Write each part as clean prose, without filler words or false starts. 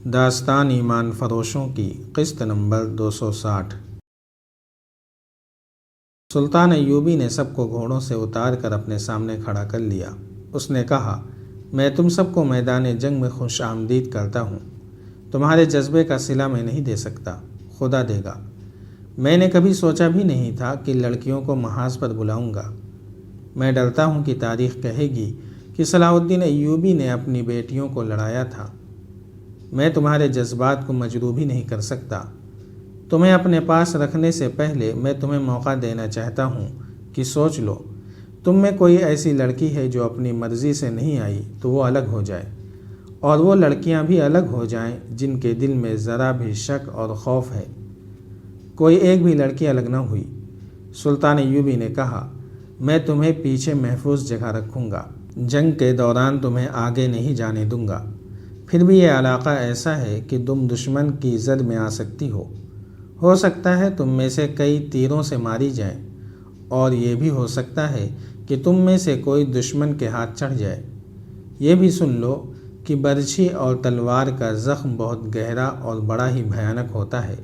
داستان ایمان فروشوں کی قسط نمبر 260۔ سلطان ایوبی نے سب کو گھوڑوں سے اتار کر اپنے سامنے کھڑا کر لیا۔ اس نے کہا، میں تم سب کو میدان جنگ میں خوش آمدید کرتا ہوں۔ تمہارے جذبے کا صلہ میں نہیں دے سکتا، خدا دے گا۔ میں نے کبھی سوچا بھی نہیں تھا کہ لڑکیوں کو محاذ پر بلاؤں گا۔ میں ڈرتا ہوں کہ تاریخ کہے گی کہ صلاح الدین ایوبی نے اپنی بیٹیوں کو لڑایا تھا۔ میں تمہارے جذبات کو مجروح ہی نہیں کر سکتا۔ تمہیں اپنے پاس رکھنے سے پہلے میں تمہیں موقع دینا چاہتا ہوں کہ سوچ لو، تم میں کوئی ایسی لڑکی ہے جو اپنی مرضی سے نہیں آئی تو وہ الگ ہو جائے، اور وہ لڑکیاں بھی الگ ہو جائیں جن کے دل میں ذرا بھی شک اور خوف ہے۔ کوئی ایک بھی لڑکی الگ نہ ہوئی۔ سلطان ایوبی نے کہا، میں تمہیں پیچھے محفوظ جگہ رکھوں گا، جنگ کے دوران تمہیں آگے نہیں جانے دوں گا۔ پھر بھی یہ علاقہ ایسا ہے کہ تم دشمن کی زد میں آ سکتی ہو سکتا ہے تم میں سے کئی تیروں سے ماری جائیں، اور یہ بھی ہو سکتا ہے کہ تم میں سے کوئی دشمن کے ہاتھ چڑھ جائے۔ یہ بھی سن لو کہ برچھی اور تلوار کا زخم بہت گہرا اور بڑا ہی بھیانک ہوتا ہے۔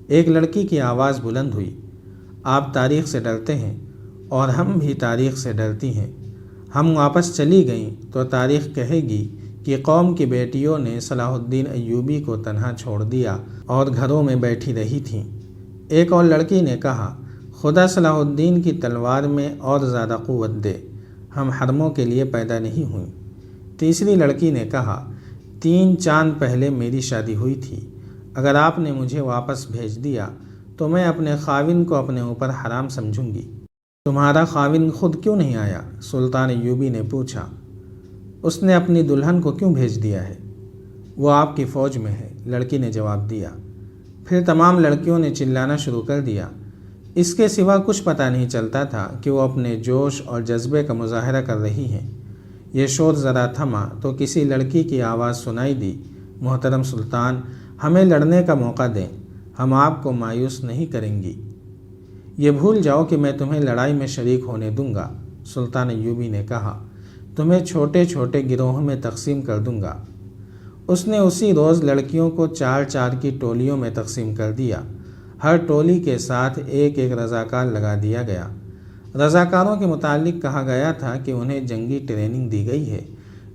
ایک لڑکی کی آواز بلند ہوئی، آپ تاریخ سے ڈرتے ہیں اور ہم بھی تاریخ سے ڈرتی ہیں۔ ہم واپس چلی گئیں تو تاریخ کہے گی کہ قوم کی بیٹیوں نے صلاح الدین ایوبی کو تنہا چھوڑ دیا اور گھروں میں بیٹھی رہی تھیں۔ ایک اور لڑکی نے کہا، خدا صلاح الدین کی تلوار میں اور زیادہ قوت دے، ہم حرموں کے لیے پیدا نہیں ہوئیں۔ تیسری لڑکی نے کہا، 3 چاند پہلے میری شادی ہوئی تھی، اگر آپ نے مجھے واپس بھیج دیا تو میں اپنے خاوند کو اپنے اوپر حرام سمجھوں گی۔ تمہارا خاوند خود کیوں نہیں آیا؟ سلطان ایوبی نے پوچھا۔ اس نے اپنی دلہن کو کیوں بھیج دیا ہے؟ وہ آپ کی فوج میں ہے، لڑکی نے جواب دیا۔ پھر تمام لڑکیوں نے چلانا شروع کر دیا۔ اس کے سوا کچھ پتہ نہیں چلتا تھا کہ وہ اپنے جوش اور جذبے کا مظاہرہ کر رہی ہیں۔ یہ شور ذرا تھما تو کسی لڑکی کی آواز سنائی دی، محترم سلطان، ہمیں لڑنے کا موقع دیں، ہم آپ کو مایوس نہیں کریں گی۔ یہ بھول جاؤ کہ میں تمہیں لڑائی میں شریک ہونے دوں گا، سلطان ایوبی نے کہا، تمہیں چھوٹے چھوٹے گروہوں میں تقسیم کر دوں گا۔ اس نے اسی روز لڑکیوں کو 4 کی ٹولیوں میں تقسیم کر دیا۔ ہر ٹولی کے ساتھ ایک رضاکار لگا دیا گیا۔ رضاکاروں کے متعلق کہا گیا تھا کہ انہیں جنگی ٹریننگ دی گئی ہے،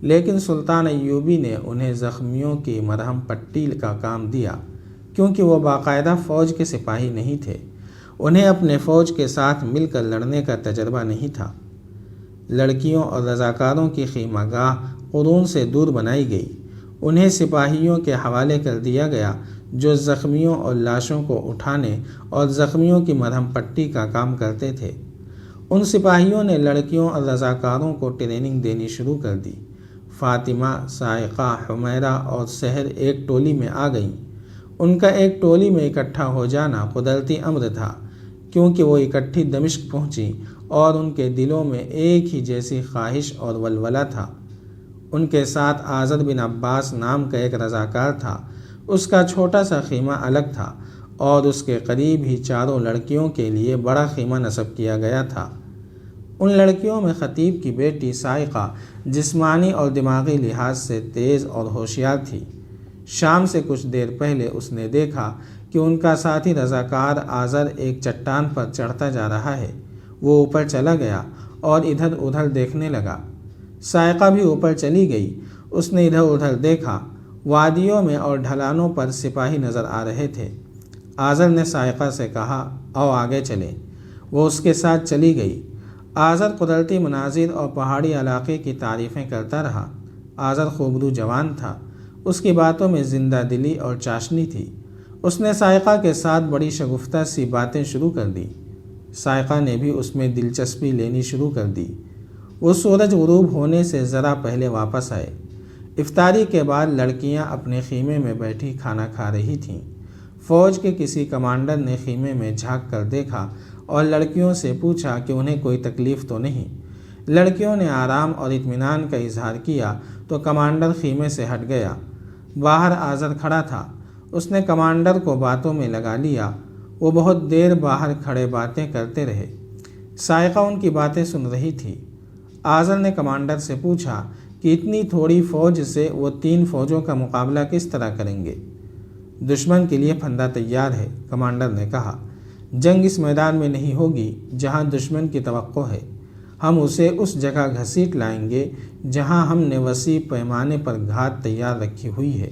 لیکن سلطان ایوبی نے انہیں زخمیوں کی مرہم پٹی کا کام دیا، کیونکہ وہ باقاعدہ فوج کے سپاہی نہیں تھے۔ انہیں اپنے فوج کے ساتھ مل کر لڑنے کا تجربہ نہیں تھا۔ لڑکیوں اور رضاکاروں کی خیمہ گاہ قرون سے دور بنائی گئی۔ انہیں سپاہیوں کے حوالے کر دیا گیا جو زخمیوں اور لاشوں کو اٹھانے اور زخمیوں کی مرہم پٹی کا کام کرتے تھے۔ ان سپاہیوں نے لڑکیوں اور رضاکاروں کو ٹریننگ دینی شروع کر دی۔ فاطمہ، صاعقہ، حمیرہ اور سحر ایک ٹولی میں آ گئیں۔ ان کا ایک ٹولی میں اکٹھا ہو جانا قدرتی امر تھا، کیونکہ وہ اکٹھی دمشق پہنچی اور ان کے دلوں میں ایک ہی جیسی خواہش اور ولولہ تھا۔ ان کے ساتھ آذر بن عباس نام کا ایک رضاکار تھا۔ اس کا چھوٹا سا خیمہ الگ تھا اور اس کے قریب ہی 4 لڑکیوں کے لیے بڑا خیمہ نصب کیا گیا تھا۔ ان لڑکیوں میں خطیب کی بیٹی صاعقہ جسمانی اور دماغی لحاظ سے تیز اور ہوشیار تھی۔ شام سے کچھ دیر پہلے اس نے دیکھا کہ ان کا ساتھی رضاکار آذر ایک چٹان پر چڑھتا جا رہا ہے۔ وہ اوپر چلا گیا اور ادھر ادھر دیکھنے لگا۔ صاعقہ بھی اوپر چلی گئی۔ اس نے ادھر ادھر دیکھا۔ وادیوں میں اور ڈھلانوں پر سپاہی نظر آ رہے تھے۔ آذر نے صاعقہ سے کہا، آؤ آگے چلیں۔ وہ اس کے ساتھ چلی گئی۔ آذر قدرتی مناظر اور پہاڑی علاقے کی تعریفیں کرتا رہا۔ آذر خوبرو جوان تھا۔ اس کی باتوں میں زندہ دلی اور چاشنی تھی۔ اس نے صاعقہ کے ساتھ بڑی شگفتہ سی باتیں شروع کر دی۔ صاعقہ نے بھی اس میں دلچسپی لینی شروع کر دی۔ وہ سورج غروب ہونے سے ذرا پہلے واپس آئے۔ افطاری کے بعد لڑکیاں اپنے خیمے میں بیٹھی کھانا کھا رہی تھیں۔ فوج کے کسی کمانڈر نے خیمے میں جھانک کر دیکھا اور لڑکیوں سے پوچھا کہ انہیں کوئی تکلیف تو نہیں۔ لڑکیوں نے آرام اور اطمینان کا اظہار کیا تو کمانڈر خیمے سے ہٹ گیا۔ باہر آذر کھڑا تھا۔ اس نے کمانڈر کو باتوں میں لگا لیا۔ وہ بہت دیر باہر کھڑے باتیں کرتے رہے۔ صاعقہ ان کی باتیں سن رہی تھی۔ آذر نے کمانڈر سے پوچھا کہ اتنی تھوڑی فوج سے وہ 3 فوجوں کا مقابلہ کس طرح کریں گے؟ دشمن کے لیے پھندا تیار ہے، کمانڈر نے کہا۔ جنگ اس میدان میں نہیں ہوگی جہاں دشمن کی توقع ہے، ہم اسے اس جگہ گھسیٹ لائیں گے جہاں ہم نے وسیع پیمانے پر گھات تیار رکھی ہوئی ہے۔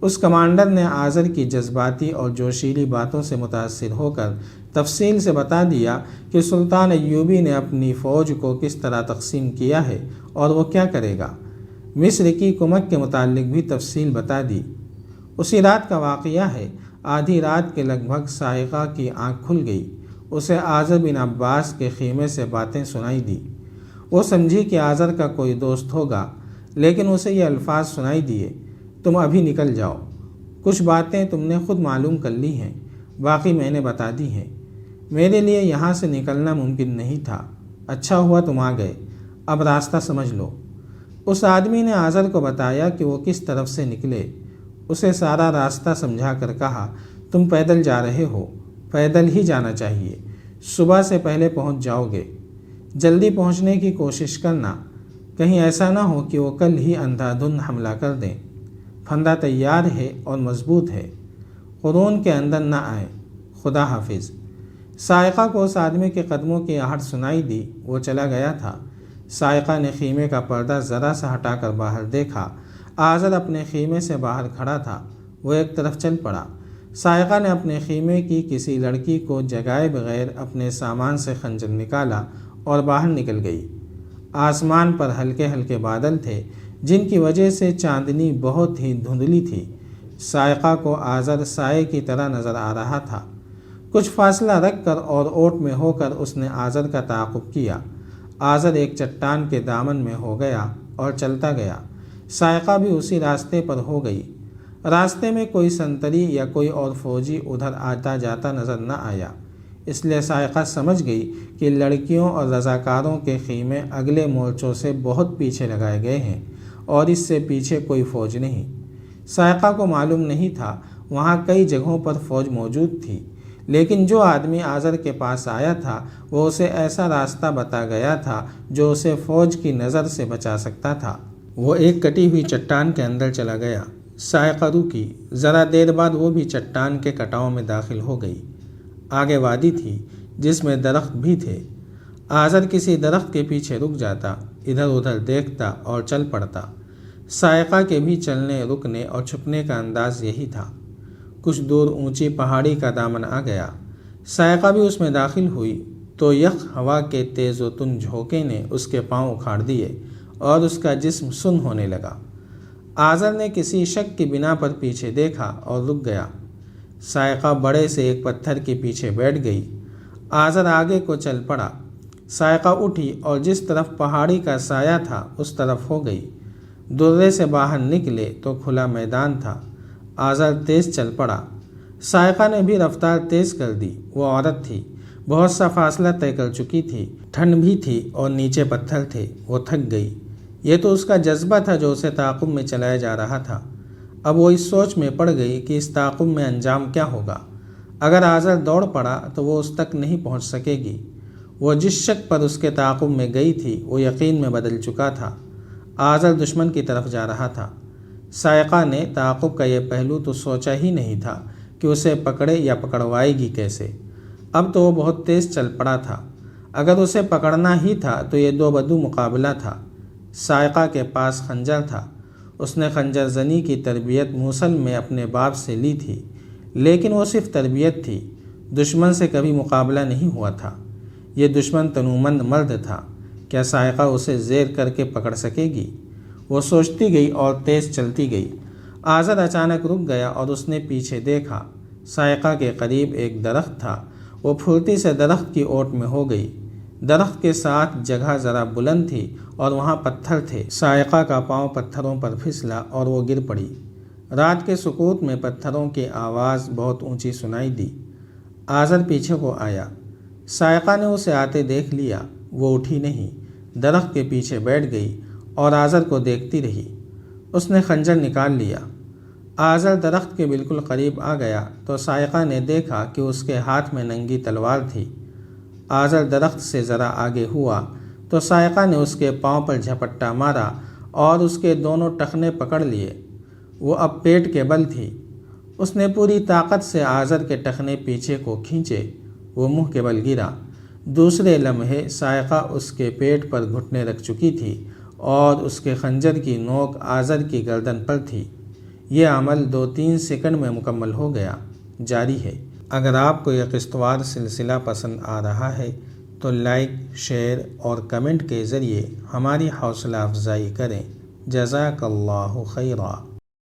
اس کمانڈر نے آذر کی جذباتی اور جوشیلی باتوں سے متاثر ہو کر تفصیل سے بتا دیا کہ سلطان ایوبی نے اپنی فوج کو کس طرح تقسیم کیا ہے اور وہ کیا کرے گا۔ مصر کی کمک کے متعلق بھی تفصیل بتا دی۔ اسی رات کا واقعہ ہے۔ آدھی رات کے لگ بھگ صاعقہ کی آنکھ کھل گئی۔ اسے آذر بن عباس کے خیمے سے باتیں سنائی دی۔ وہ سمجھی کہ آذر کا کوئی دوست ہوگا، لیکن اسے یہ الفاظ سنائی دیے، تم ابھی نکل جاؤ، کچھ باتیں تم نے خود معلوم کر لی ہیں، باقی میں نے بتا دی ہیں۔ میرے لیے یہاں سے نکلنا ممکن نہیں تھا، اچھا ہوا تم آ گئے، اب راستہ سمجھ لو۔ اس آدمی نے آذر کو بتایا کہ وہ کس طرف سے نکلے۔ اسے سارا راستہ سمجھا کر کہا، تم پیدل جا رہے ہو، پیدل ہی جانا چاہیے، صبح سے پہلے پہنچ جاؤ گے۔ جلدی پہنچنے کی کوشش کرنا، کہیں ایسا نہ ہو کہ وہ کل ہی اندھا دھند حملہ کر دیں۔ پھندا تیار ہے اور مضبوط ہے، قرون کے اندر نہ آئے۔ خدا حافظ۔ صاعقہ کو اس آدمی کے قدموں کی آہٹ سنائی دی۔ وہ چلا گیا تھا۔ صاعقہ نے خیمے کا پردہ ذرا سا ہٹا کر باہر دیکھا۔ آذر اپنے خیمے سے باہر کھڑا تھا۔ وہ ایک طرف چل پڑا۔ صاعقہ نے اپنے خیمے کی کسی لڑکی کو جگائے بغیر اپنے سامان سے خنجر نکالا اور باہر نکل گئی۔ آسمان پر ہلکے ہلکے بادل تھے جن کی وجہ سے چاندنی بہت ہی دھندلی تھی۔ صاعقہ کو آذر سائے کی طرح نظر آ رہا تھا۔ کچھ فاصلہ رکھ کر اور اوٹ میں ہو کر اس نے آذر کا تعاقب کیا۔ آذر ایک چٹان کے دامن میں ہو گیا اور چلتا گیا۔ صاعقہ بھی اسی راستے پر ہو گئی۔ راستے میں کوئی سنتری یا کوئی اور فوجی ادھر آتا جاتا نظر نہ آیا، اس لیے صاعقہ سمجھ گئی کہ لڑکیوں اور رضاکاروں کے خیمے اگلے مورچوں سے بہت پیچھے لگائے گئے ہیں اور اس سے پیچھے کوئی فوج نہیں۔ صاعقہ کو معلوم نہیں تھا وہاں کئی جگہوں پر فوج موجود تھی، لیکن جو آدمی آذر کے پاس آیا تھا وہ اسے ایسا راستہ بتا گیا تھا جو اسے فوج کی نظر سے بچا سکتا تھا۔ وہ ایک کٹی ہوئی چٹان کے اندر چلا گیا۔ صاعقہ رکی۔ ذرا دیر بعد وہ بھی چٹان کے کٹاؤ میں داخل ہو گئی۔ آگے وادی تھی جس میں درخت بھی تھے۔ آذر کسی درخت کے پیچھے رک جاتا، ادھر ادھر دیکھتا اور چل پڑتا۔ صاعقہ کے بھی چلنے، رکنے اور چھپنے کا انداز یہی تھا۔ کچھ دور اونچی پہاڑی کا دامن آ گیا۔ صاعقہ بھی اس میں داخل ہوئی تو یخ ہوا کے تیز و تند جھونکے نے اس کے پاؤں اکھاڑ دیے اور اس کا جسم سن ہونے لگا۔ آذر نے کسی شک کی بنا پر پیچھے دیکھا اور رک گیا۔ صاعقہ بڑے سے ایک پتھر کے پیچھے بیٹھ گئی۔ آذر آگے کو چل پڑا۔ صاعقہ اٹھی اور جس طرف پہاڑی کا سایہ تھا اس طرف ہو گئی۔ درے سے باہر نکلے تو کھلا میدان تھا۔ آذر تیز چل پڑا۔ صاعقہ نے بھی رفتار تیز کر دی۔ وہ عورت تھی، بہت سا فاصلہ طے کر چکی تھی، ٹھنڈ بھی تھی اور نیچے پتھر تھے۔ وہ تھک گئی۔ یہ تو اس کا جذبہ تھا جو اسے تعاقب میں چلایا جا رہا تھا۔ اب وہ اس سوچ میں پڑ گئی کہ اس تعاقب میں انجام کیا ہوگا۔ اگر آذر دوڑ پڑا تو وہ اس تک نہیں پہنچ سکے گی۔ وہ جس شک پر اس کے تعاقب میں گئی تھی وہ یقین میں بدل چکا تھا۔ آذر دشمن کی طرف جا رہا تھا۔ صاعقہ نے تعاقب کا یہ پہلو تو سوچا ہی نہیں تھا کہ اسے پکڑے یا پکڑوائے گی کیسے۔ اب تو وہ بہت تیز چل پڑا تھا۔ اگر اسے پکڑنا ہی تھا تو یہ 2 بدو مقابلہ تھا۔ صاعقہ کے پاس خنجر تھا۔ اس نے خنجر زنی کی تربیت موصل میں اپنے باپ سے لی تھی، لیکن وہ صرف تربیت تھی، دشمن سے کبھی مقابلہ نہیں ہوا تھا۔ یہ دشمن تنومند مرد تھا، کیا صاعقہ اسے زیر کر کے پکڑ سکے گی؟ وہ سوچتی گئی اور تیز چلتی گئی۔ آذر اچانک رک گیا اور اس نے پیچھے دیکھا۔ صاعقہ کے قریب ایک درخت تھا۔ وہ پھرتی سے درخت کی اوٹ میں ہو گئی۔ درخت کے ساتھ جگہ ذرا بلند تھی اور وہاں پتھر تھے۔ صاعقہ کا پاؤں پتھروں پر پھسلا اور وہ گر پڑی۔ رات کے سکوت میں پتھروں کی آواز بہت اونچی سنائی دی۔ آذر پیچھے کو آیا۔ صاعقہ نے اسے آتے دیکھ لیا۔ وہ اٹھی نہیں، درخت کے پیچھے بیٹھ گئی اور آذر کو دیکھتی رہی۔ اس نے خنجر نکال لیا۔ آذر درخت کے بالکل قریب آ گیا تو صاعقہ نے دیکھا کہ اس کے ہاتھ میں ننگی تلوار تھی۔ آذر درخت سے ذرا آگے ہوا تو صاعقہ نے اس کے پاؤں پر جھپٹا مارا اور اس کے دونوں ٹخنے پکڑ لیے۔ وہ اب پیٹ کے بل تھی۔ اس نے پوری طاقت سے آذر کے ٹخنے پیچھے کو کھینچے۔ وہ منہ کے بل گرا۔ دوسرے لمحے صاعقہ اس کے پیٹ پر گھٹنے رکھ چکی تھی اور اس کے خنجر کی نوک آذر کی گردن پر تھی۔ یہ عمل 2-3 سیکنڈ میں مکمل ہو گیا۔ جاری ہے۔ اگر آپ کو یہ قسط وار سلسلہ پسند آ رہا ہے تو لائک، شیئر اور کمنٹ کے ذریعے ہماری حوصلہ افزائی کریں۔ جزاک اللہ خیرا۔